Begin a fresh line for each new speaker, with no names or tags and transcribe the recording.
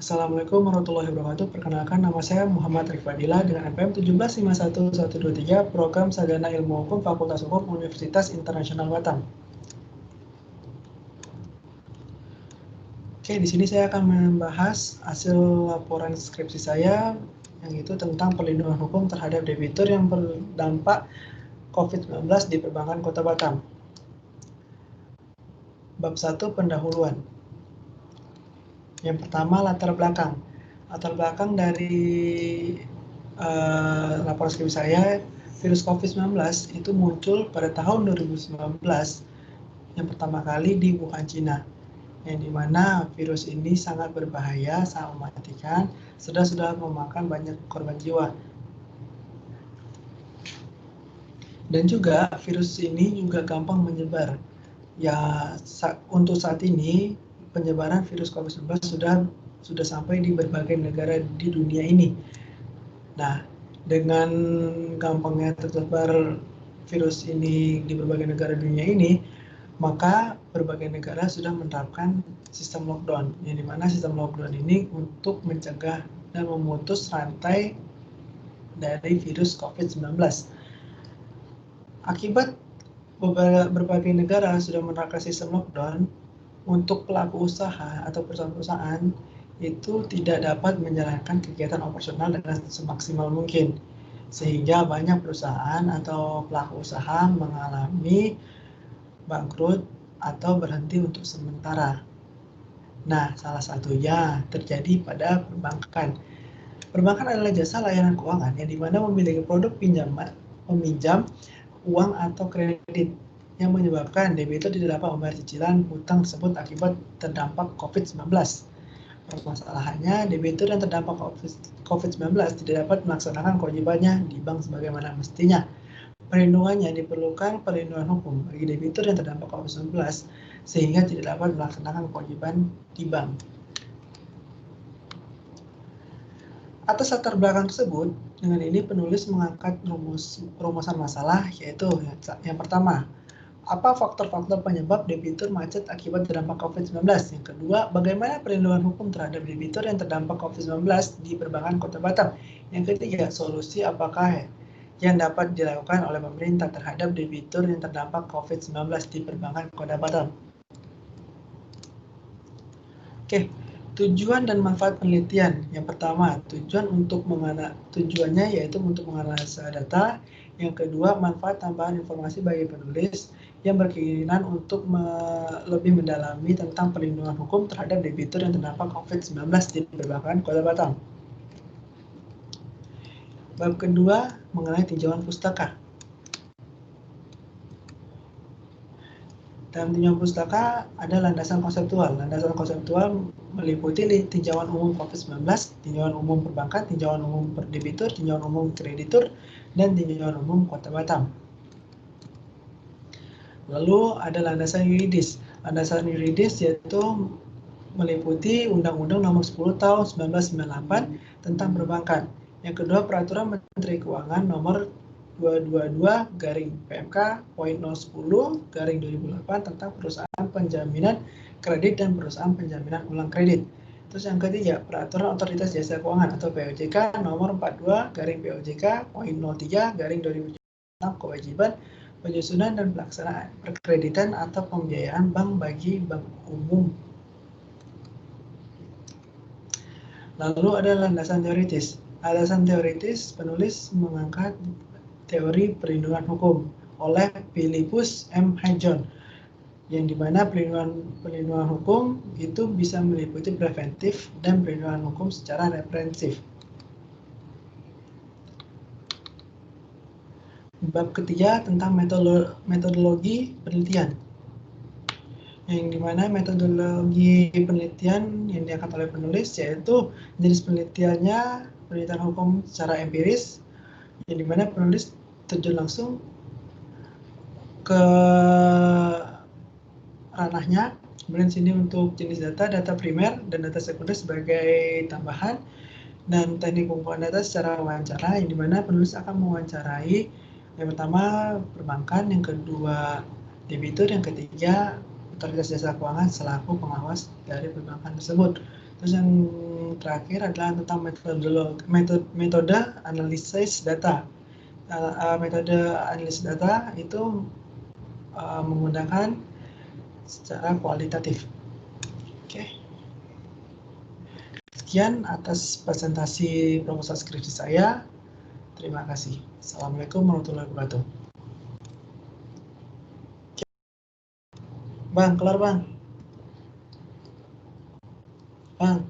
Assalamualaikum warahmatullahi wabarakatuh. Perkenalkan, nama saya Muhammad Rifadila dengan NPM 1751123, Program Sarjana Ilmu Hukum Fakultas Hukum Universitas Internasional Batam. Oke, di sini saya akan membahas hasil laporan skripsi saya, yang itu tentang perlindungan hukum terhadap debitur yang berdampak COVID-19 di Perbankan Kota Batam. Bab 1, pendahuluan. Yang pertama, latar belakang. Latar belakang dari laporan skripsi saya, virus COVID-19 itu muncul pada tahun 2019 yang pertama kali di Wuhan, Cina, yang dimana virus ini sangat berbahaya, sangat mematikan, sudah memakan banyak korban jiwa. Dan juga virus ini juga gampang menyebar. Ya, untuk saat ini penyebaran virus COVID-19 sudah sampai di berbagai negara di dunia ini. Nah, dengan gampangnya tersebar virus ini di berbagai negara dunia ini, maka berbagai negara sudah menerapkan sistem lockdown, yang dimana sistem lockdown ini untuk mencegah dan memutus rantai dari virus COVID-19. Akibat berbagai negara sudah menerapkan sistem lockdown, untuk pelaku usaha atau perusahaan-perusahaan itu tidak dapat menjalankan kegiatan operasional dengan semaksimal mungkin, sehingga banyak perusahaan atau pelaku usaha mengalami bangkrut atau berhenti untuk sementara. Nah, salah satunya terjadi pada perbankan. Perbankan adalah jasa layanan keuangan yang dimana memiliki produk peminjam uang atau kredit yang menyebabkan debitur tidak dapat membayar cicilan hutang tersebut akibat terdampak COVID-19. Permasalahannya, debitur yang terdampak COVID-19 tidak dapat melaksanakan kewajibannya di bank sebagaimana mestinya. Perlindungannya diperlukan perlindungan hukum bagi debitur yang terdampak COVID-19 sehingga tidak dapat melaksanakan kewajiban di bank. Atas latar belakang tersebut, dengan ini penulis mengangkat rumusan masalah, yaitu yang pertama, apa faktor-faktor penyebab debitur macet akibat terdampak COVID-19? Yang kedua, bagaimana perlindungan hukum terhadap debitur yang terdampak COVID-19 di Perbankan Kota Batam? Yang ketiga, solusi apakah yang dapat dilakukan oleh pemerintah terhadap debitur yang terdampak COVID-19 di Perbankan Kota Batam? Oke, tujuan dan manfaat penelitian. Yang pertama, tujuannya yaitu untuk menganalisa data. Yang kedua, manfaat tambahan informasi bagi penulis yang berkeinginan untuk lebih mendalami tentang perlindungan hukum terhadap debitur yang terdampak COVID-19 di Perbankan Kota Batam. Bab kedua, mengenai tinjauan pustaka. Dalam tinjauan pustaka ada landasan konseptual. Landasan konseptual meliputi tinjauan umum COVID-19, tinjauan umum perbankan, tinjauan umum debitur, tinjauan umum kreditur, dan tinjauan umum Kota Batam. Lalu ada landasan yuridis. Landasan yuridis yaitu meliputi Undang-Undang Nomor 10 Tahun 1998 tentang perbankan. Yang kedua, Peraturan Menteri Keuangan Nomor 222/PMK.010/2008 tentang perusahaan penjaminan kredit dan perusahaan penjaminan ulang kredit. Terus yang ketiga, Peraturan Otoritas Jasa Keuangan atau POJK Nomor 42/POJK.03/2007 tentang kewajiban penyusunan dan pelaksanaan perkreditan atau pembiayaan bank bagi bank umum. Lalu ada landasan teoritis. Landasan teoritis, penulis mengangkat teori perlindungan hukum oleh Philippus M. Hajon, yang dimana perlindungan hukum itu bisa meliputi preventif dan perlindungan hukum secara represif. Bab ketiga tentang metodologi penelitian, yang dimana metodologi penelitian yang diangkat oleh penulis yaitu jenis penelitiannya penelitian hukum secara empiris, yang dimana penulis terjun langsung ke ranahnya. Kemudian sini untuk jenis data primer dan data sekunder sebagai tambahan, dan teknik pengumpulan data secara wawancara, yang dimana penulis akan mewawancarai yang pertama perbankan, yang kedua debitur, yang ketiga otoritas jasa keuangan selaku pengawas dari perbankan tersebut. Terus yang terakhir adalah tentang metode analisis data. Metode analisis data itu menggunakan secara kualitatif. Oke. Sekian atas presentasi proposal skripsi saya. Terima kasih. Assalamualaikum warahmatullahi wabarakatuh. Bang, kelar Bang. Bang.